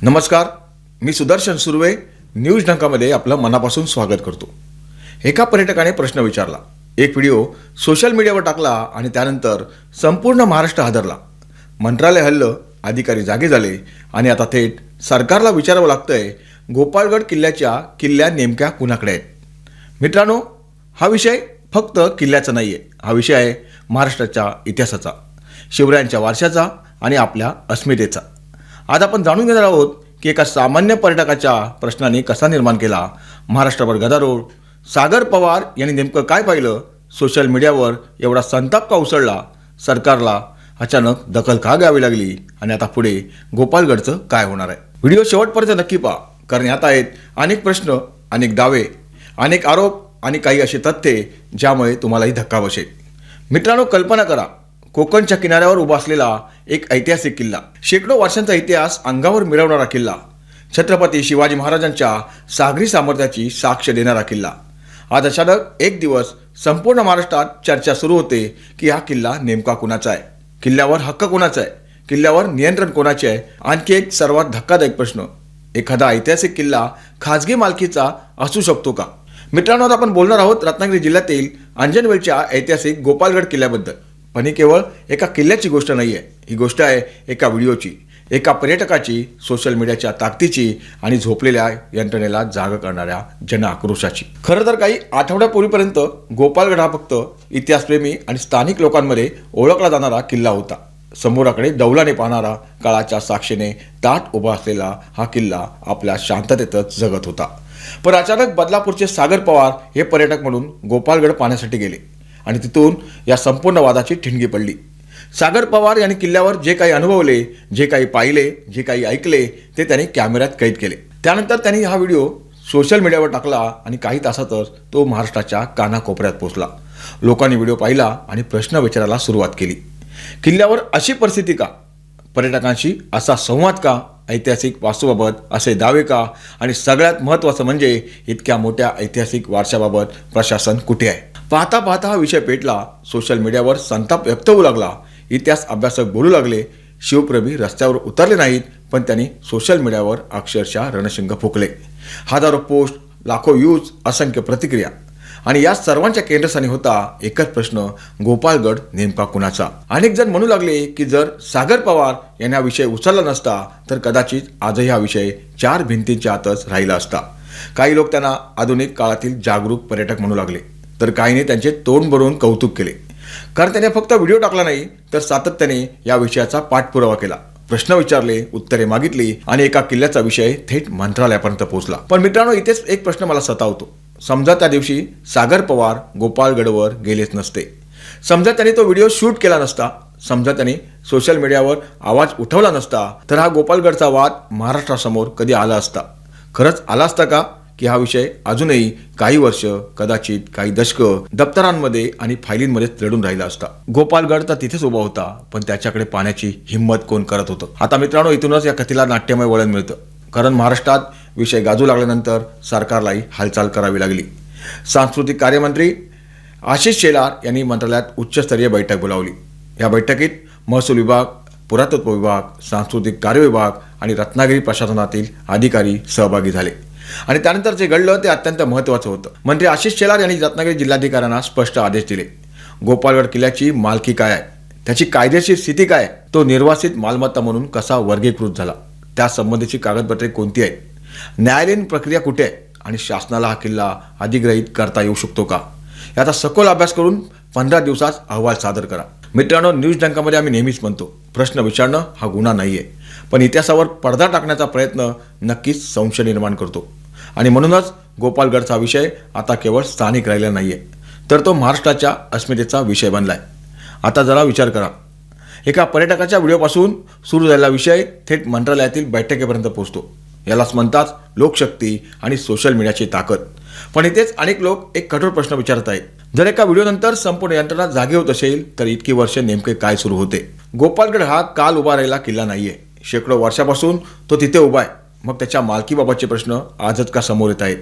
नमस्कार, मी सुदर्शन सुर्वे न्यूज ढंकामध्ये आपलं मनापासून स्वागत करतो. एका पर्यटकाने प्रश्न विचारला. एक व्हिडिओ सोशल मीडियावर टाकला आणि त्यानंतर संपूर्ण महाराष्ट्र हादरला. मंत्रालय हल्लं, अधिकारी जागे झाले आणि आता थेट सरकारला विचारावं लागतंय गोपाळगड किल्ल्या नेमक्या कुणाकडे आहेत. मित्रांनो, हा विषय फक्त किल्ल्याचा नाही आहे. हा विषय आहे महाराष्ट्राच्या इतिहासाचा, शिवरायांच्या वारशाचा आणि आपल्या अस्मितेचा. आज आपण जाणून घेणार आहोत की एका सामान्य पर्यटकाच्या प्रश्नाने कसा निर्माण केला महाराष्ट्रावर गदारोळ. सागर पवार यांनी नेमकं काय पाहिलं, सोशल मीडियावर एवढा संताप का उसळला, सरकारला अचानक दखल का घ्यावी लागली आणि आता पुढे गोपाळगडचं काय होणार आहे. व्हिडिओ शेवटपर्यंत नक्की पहा, कारण यात आहेत अनेक प्रश्न, अनेक दावे, अनेक आरोप आणि काही असे तथ्ये ज्यामुळे तुम्हालाही धक्का बसेल. मित्रांनो, कल्पना करा, कोकणच्या किनाऱ्यावर उभा असलेला एक ऐतिहासिक किल्ला, शेकडो वर्षांचा इतिहास अंगावर मिरवणारा किल्ला, छत्रपती शिवाजी महाराजांच्या सागरी सामर्थ्याची साक्ष देणारा किल्ला. आज अचानक एक दिवस संपूर्ण महाराष्ट्रात चर्चा सुरू होते की हा किल्ला नेमका कुणाचा आहे, किल्ल्यावर हक्क कोणाचा आहे, किल्ल्यावर नियंत्रण कोणाचे आहे. आणखी एक सर्वात धक्कादायक प्रश्न, एखादा ऐतिहासिक किल्ला खाजगी मालकीचा असू शकतो का? मित्रांनो, आता आपण बोलणार आहोत रत्नागिरी जिल्ह्यातील अंजनवेलच्या ऐतिहासिक गोपाळगड किल्ल्याबद्दल. पण ही केवळ एका किल्ल्याची गोष्ट नाही आहे, ही गोष्ट आहे एका व्हिडिओची, एका पर्यटकाची, सोशल मीडियाच्या ताकदीची आणि झोपलेल्या यंत्रणेला जाग करणाऱ्या जन आक्रोशाची. खरं तर काही आठवड्यापूर्वीपर्यंत गोपाळगड हा फक्त इतिहासप्रेमी आणि स्थानिक लोकांमध्ये ओळखला जाणारा किल्ला होता. समोराकडे डौलाने पाहणारा, काळाच्या साक्षीने ताठ उभा असलेला हा किल्ला आपल्या शांततेतच जगत होता. पण अचानक बदलापूरचे सागर पवार हे पर्यटक म्हणून गोपाळगड पाहण्यासाठी गेले आणि तिथून या संपूर्ण वादाची ठिणगी पडली. सागर पवार यांनी किल्ल्यावर जे काही अनुभवले, जे काही पाहिले, जे काही ऐकले ते त्यांनी कॅमेऱ्यात कैद केले. त्यानंतर त्यांनी हा व्हिडिओ सोशल मीडियावर टाकला आणि काही तासातच तो महाराष्ट्राच्या कानाकोपऱ्यात पोहोचला. लोकांनी व्हिडिओ पाहिला आणि प्रश्न विचारायला सुरुवात केली. किल्ल्यावर अशी परिस्थिती का? पर्यटकांशी असा संवाद का? ऐतिहासिक वास्तूबाबत असे दावे का? आणि सगळ्यात महत्त्वाचं म्हणजे इतक्या मोठ्या ऐतिहासिक वारशाबाबत प्रशासन कुठे आहे? पाहता पाहता हा विषय पेटला. सोशल मीडियावर संताप व्यक्त होऊ लागला. इतिहास अभ्यासक बोलू लागले. शिवप्रेमी रस्त्यावर उतरले नाहीत, पण त्यांनी सोशल मीडियावर अक्षरशः रणशिंग फुकले. हजारो पोस्ट, लाखो व्ह्यूज, असंख्य प्रतिक्रिया आणि या सर्वांच्या केंद्रस्थानी होता एकच प्रश्न, गोपाळगड नेमका कुणाचा? अनेक जण म्हणू लागले की जर सागर पवार यांनी हा विषय उचलला नसता तर कदाचित आजही हा विषय चार भिंतींच्या आतच राहिला असता. काही लोक त्यांना आधुनिक काळातील जागरूक पर्यटक म्हणू लागले, तर काहीने त्यांचे तोंड भरून कौतुक केले, कारण त्याने फक्त व्हिडिओ टाकला नाही तर सातत्याने या विषयाचा पाठपुरावा केला, प्रश्न विचारले, उत्तरे मागितली आणि एका किल्ल्याचा विषय थेट मंत्रालयापर्यंत पोहोचला. पण मित्रांनो, इथेच एक प्रश्न मला सतावतो. समजा त्या दिवशी सागर पवार गोपाळगडवर गेलेच नसते, समजा त्यांनी तो व्हिडिओ शूट केला नसता, समजा त्यांनी सोशल मीडियावर आवाज उठवला नसता, तर हा गोपाळगडचा वाद महाराष्ट्रासमोर कधी आला असता? खरंच आला असता का? की हा विषय अजूनही काही वर्ष, कदाचित काही दशकं दप्तरांमध्ये आणि फायलींमध्येच रडून राहिला असता. गोपाळगड तर तिथेच उभा होता, पण त्याच्याकडे पाहण्याची हिंमत कोण करत होतं? आता मित्रांनो, इथूनच या कथेला नाट्यमय वळण मिळतं, कारण महाराष्ट्रात विषय गाजू लागल्यानंतर सरकारलाही हालचाल करावी लागली. सांस्कृतिक कार्यमंत्री आशिष शेलार यांनी मंत्रालयात उच्चस्तरीय बैठक बोलावली. या बैठकीत महसूल विभाग, पुरातत्व विभाग, सांस्कृतिक कार्य विभाग आणि रत्नागिरी प्रशासनातील अधिकारी सहभागी झाले. आणि त्यानंतर जे घडलं ते अत्यंत महत्त्वाचं होतं. मंत्री आशिष शेलार यांनी रत्नागिरी जिल्हाधिकाऱ्यांना स्पष्ट आदेश दिले. गोपाळगड किल्ल्याची मालकी काय आहे, त्याची कायदेशीर स्थिती काय आहे, तो निर्वासित मालमत्ता म्हणून कसा वर्गीकृत झाला, त्या संबंधीची कागदपत्रे कोणती आहेत, न्यायालयीन प्रक्रिया कुठे आहे आणि शासनाला हा किल्ला अधिग्रहित करता येऊ शकतो का, याचा सखोल अभ्यास करून 15 दिवसात अहवाल सादर करा. मित्रांनो, न्यूज डंकामध्ये आम्ही नेहमीच म्हणतो, प्रश्न विचारणं हा गुन्हा नाही आहे, पण इतिहासावर पडदा टाकण्याचा प्रयत्न नक्कीच संशय निर्माण करतो. आणि म्हणूनच गोपाळगडचा विषय आता केवळ स्थानिक राहिला नाही आहे, तर तो महाराष्ट्राच्या अस्मितेचा विषय बनला आहे. आता जरा विचार करा, एका पर्यटकाच्या व्हिडिओपासून सुरू झालेला विषय थेट मंत्रालयातील बैठकीपर्यंत पोहोचतो. यालाच म्हणतात लोकशक्ती आणि सोशल मीडियाची ताकद. पण इथेच अनेक लोक एक कठोर प्रश्न विचारत आहेत, जर एका व्हिडिओनंतर संपूर्ण यंत्रणा जागी होत असेल तर इतकी वर्ष नेमके काय सुरू होते? गोपाळगड हा काल उभा राहिला किल्ला नाहीये, शेकडो वर्षापासून तो तिथे उभा आहे. मग त्याच्या मालकीबाबतचे प्रश्न आजच का समोर येत आहेत?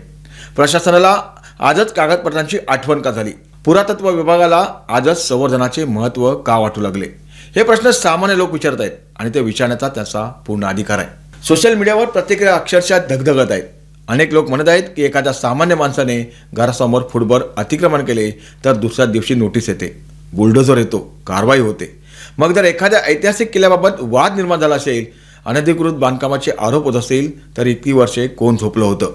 प्रशासनाला आजच कागदपत्रांची आठवण का झाली? पुरातत्व विभागाला आजच संवर्धनाचे महत्त्व का वाटू लागले? हे प्रश्न सामान्य लोक विचारत आहेत आणि ते विचारण्याचा त्याचा पूर्ण अधिकार आहे. सोशल मीडियावर प्रतिक्रिया अक्षरशः धगधगत आहेत. अनेक लोक म्हणत आहेत की एखाद्या सामान्य माणसाने घरासमोर फुटभर अतिक्रमण केले तर दुसऱ्या दिवशी नोटीस येते, बुलडोझर येतो, कारवाई होते. मग जर एखाद्या ऐतिहासिक किल्ल्याबाबत वाद निर्माण झाला असेल, अनधिकृत बांधकामाचे आरोप होत असतील, तर इतकी वर्षे कोण झोपलं होतं?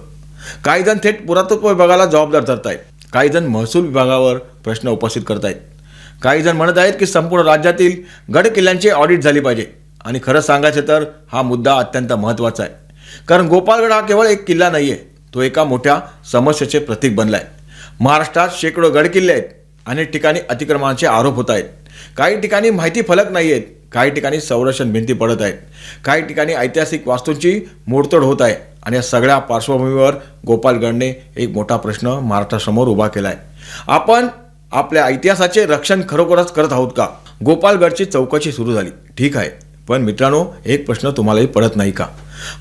काही जण थेट पुरातत्व विभागाला जबाबदार धरतायत, काही जण महसूल विभागावर प्रश्न उपस्थित करतायत, काही जण म्हणत आहेत की संपूर्ण राज्यातील गड किल्ल्यांची ऑडिट झाली पाहिजे. आणि खरं सांगायचं तर हा मुद्दा अत्यंत महत्त्वाचा आहे, कारण गोपालगड हा केवळ एक किल्ला नाही आहे, तो एका मोठ्या समस्येचे प्रतीक बनला आहे. महाराष्ट्रात शेकडो गड किल्ले आहेत. अनेक ठिकाणी अतिक्रमणाचे आरोप होत आहेत. काही ठिकाणी माहिती फलक नाही आहेत, काही ठिकाणी संरक्षण भिंती पडत आहेत, काही ठिकाणी ऐतिहासिक वास्तूंची मोडतोड होत आहे. आणि या सगळ्या पार्श्वभूमीवर गोपालगडने एक मोठा प्रश्न महाराष्ट्रासमोर उभा केला आहे. आपण आपल्या इतिहासाचे रक्षण खरोखरच करत आहोत का? गोपालगडची चौकशी सुरू झाली, ठीक आहे, पण मित्रांनो, एक प्रश्न तुम्हालाही पडत नाही का?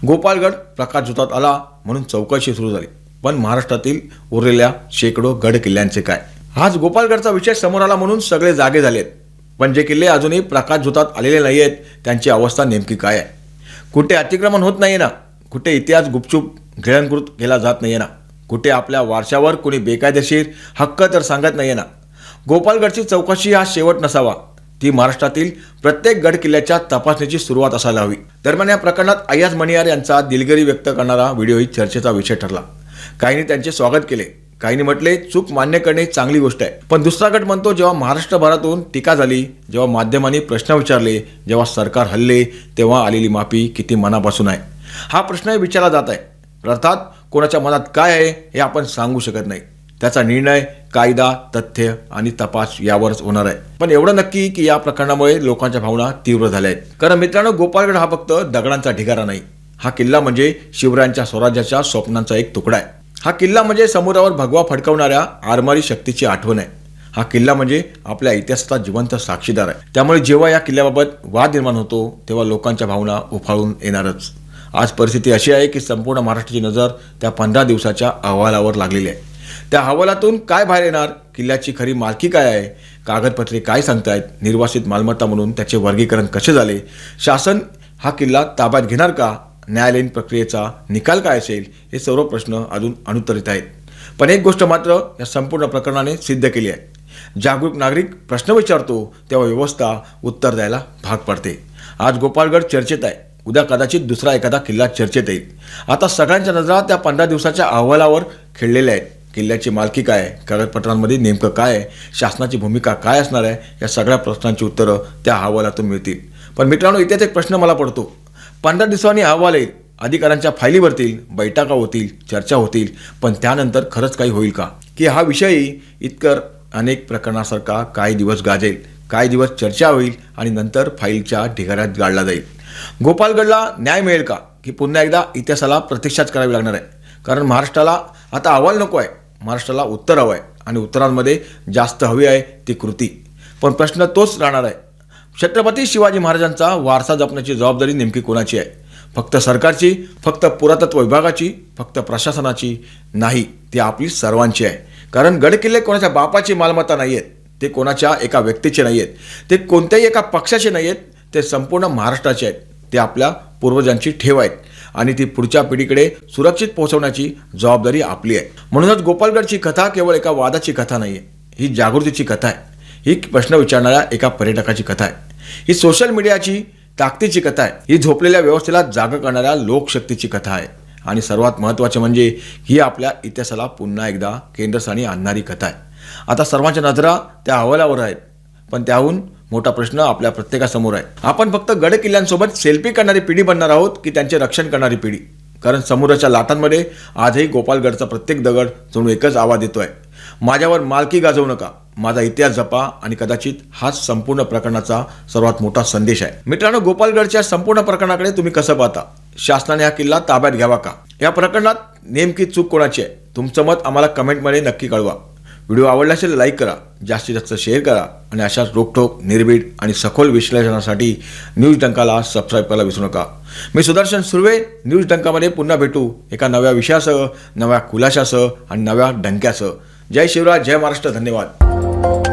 गोपालगड प्रकाशझोतात आला म्हणून चौकशी सुरू झाली, पण महाराष्ट्रातील उरलेल्या शेकडो गड किल्ल्यांचे काय? आज गोपालगडचा विषय समोर आला म्हणून सगळे जागे झालेत, पण जे किल्ले अजूनही प्रकाशझोतात आलेले नाही आहेत त्यांची अवस्था नेमकी काय आहे? कुठे अतिक्रमण होत नाही ना? कुठे इतिहास गुपचूप गिळंकृत केला जात नाही ना? कुठे आपल्या वारशावर कोणी बेकायदेशीर हक्क तर सांगत नाही ना? गोपालगडची चौकशी हा शेवट नसावा, ती महाराष्ट्रातील प्रत्येक गड किल्ल्याच्या तपासणीची सुरुवात असायला हवी. दरम्यान या प्रकरणात अय्याज मणियार यांचा दिलगिरी व्यक्त करणारा व्हिडिओही चर्चेचा विषय ठरला. काहींनी त्यांचे स्वागत केले, काहींनी म्हटले चूक मान्य करणे चांगली गोष्ट आहे. पण दुसरा गट म्हणतो जेव्हा महाराष्ट्रभरातून टीका झाली, जेव्हा माध्यमांनी प्रश्न विचारले, जेव्हा सरकार हल्ले, तेव्हा आलेली माफी किती मनापासून आहे? हा प्रश्नही विचारला जात आहे. अर्थात कोणाच्या मनात काय आहे हे आपण सांगू शकत नाही. त्याचा निर्णय कायदा, तथ्य आणि तपास यावरच होणार आहे. पण एवढं नक्की की या प्रकरणामुळे लोकांच्या भावना तीव्र झाल्या आहेत. कारण मित्रांनो, गोपालगड हा फक्त दगडांचा ढिगारा नाही. हा किल्ला म्हणजे शिवरायांच्या स्वराज्याच्या स्वप्नांचा एक तुकडा आहे. हा किल्ला म्हणजे समुद्रावर भगवा फडकवणाऱ्या आरमारी शक्तीची आठवण आहे. हा किल्ला म्हणजे आपल्या इतिहासाचा जिवंत साक्षीदार आहे. त्यामुळे जेव्हा या किल्ल्याबाबत वाद निर्माण होतो तेव्हा लोकांच्या भावना उफाळून येणारच. आज परिस्थिती अशी आहे की संपूर्ण महाराष्ट्राची नजर त्या 15 दिवसाच्या अहवालावर लागलेली आहे. त्या अहवालातून काय बाहेर येणार? किल्ल्याची खरी मालकी काय आहे? कागदपत्रे काय सांगतायत? निर्वासित मालमत्ता म्हणून त्याचे वर्गीकरण कसे झाले? शासन हा किल्ला ताब्यात घेणार का? न्यायालयीन प्रक्रियेचा निकाल काय असेल? हे सर्व प्रश्न अजून अनुत्तरित आहेत. पण एक गोष्ट मात्र या संपूर्ण प्रकरणाने सिद्ध केली आहे, जागरूक नागरिक प्रश्न विचारतो तेव्हा व्यवस्था उत्तर द्यायला भाग पडते. आज गोपालगड चर्चेत आहे, उद्या कदाचित दुसरा एखादा किल्ला चर्चेत येईल. आता सगळ्यांच्या नजरा त्या 15 दिवसाच्या अहवालावर खेळलेल्या आहेत. किल्ल्याची मालकी काय आहे? कागदपत्रांमध्ये नेमकं काय आहे? शासनाची भूमिका काय असणार आहे? या सगळ्या प्रश्नांची उत्तरं त्या अहवालातून मिळतील. पण मित्रांनो, इथेच एक प्रश्न मला पडतो. 15 दिवसांनी अहवाल येईल, अधिकाऱ्यांच्या फायली भरतील, बैठका होतील, चर्चा होतील, पण त्यानंतर खरंच काही होईल का? की हा विषयही इतकर अनेक प्रकरणासारखा काही दिवस गाजेल, काही दिवस चर्चा होईल आणि नंतर फाईलच्या ढिगाऱ्यात गाडला जाईल. गोपालगडला न्याय मिळेल का? की पुन्हा एकदा इतिहासाला प्रतीक्षाच करावी लागणार आहे? कारण महाराष्ट्राला आता अहवाल नको आहे, महाराष्ट्राला उत्तर हवं आहे. आणि उत्तरांमध्ये जास्त हवी आहे ती कृती. पण प्रश्न तोच राहणार आहे, छत्रपती शिवाजी महाराजांचा वारसा जपण्याची जबाबदारी नेमकी कोणाची आहे? फक्त सरकारची, फक्त पुरातत्व विभागाची, फक्त प्रशासनाची नाही, ती आपली सर्वांची आहे. कारण गडकिल्ले कोणाच्या बापाची मालमत्ता नाही आहेत, ते कोणाच्या एका व्यक्तीचे नाही आहेत, ते कोणत्याही एका पक्षाचे नाही आहेत, ते संपूर्ण महाराष्ट्राचे आहेत. ते आपल्या पूर्वजांची ठेव आहेत आणि ती पुढच्या पिढीकडे सुरक्षित पोहोचवण्याची जबाबदारी आपली आहे. म्हणूनच गोपालगडची कथा केवळ एका वादाची कथा नाही आहे, ही जागृतीची कथा आहे. ही प्रश्न विचारणाऱ्या एका पर्यटकाची कथा आहे. ही सोशल मीडियाची ताकदीची कथा आहे. ही झोपलेल्या व्यवस्थेला जाग करणाऱ्या लोकशक्तीची कथा आहे. आणि सर्वात महत्त्वाचे म्हणजे ही आपल्या इतिहासाला पुन्हा एकदा केंद्रस्थानी आणणारी कथा आहे. आता सर्वांच्या नजरा त्या अहवालावर आहेत, पण त्याहून मोठा प्रश्न आपल्या प्रत्येकासमोर आहे. आपण फक्त गड किल्ल्यांसोबत सेल्फी करणारी पिढी बनणार आहोत की त्यांचे रक्षण करणारी पिढी? कारण समुद्राच्या लाटांमध्ये आजही गोपालगडचा प्रत्येक दगड जणू एकच आवाज देतोय, माझ्यावर मालकी गाजवू नका, माझा इतिहास जपा. आणि कदाचित हाच संपूर्ण प्रकरणाचा सर्वात मोठा संदेश आहे. मित्रांनो, गोपालगडच्या संपूर्ण प्रकरणाकडे तुम्ही कसं पाहता? शासनाने हा किल्ला ताब्यात घ्यावा का? या प्रकरणात नेमकी चूक कोणाची आहे? तुमचं मत आम्हाला कमेंटमध्ये नक्की कळवा. व्हिडिओ आवडला असेल लाईक करा, जास्तीत जास्त शेअर करा आणि अशाच रोखठोक, निर्भीड आणि सखोल विश्लेषणासाठी न्यूज डंकाला सबस्क्राईब करायला विसरू नका. मी सुदर्शन सुर्वे. न्यूज डंकामध्ये पुन्हा भेटू एका नव्या विषयासह, नव्या खुलाशासह आणि नव्या डंक्यासह. जय शिवराय, जय महाराष्ट्र. धन्यवाद.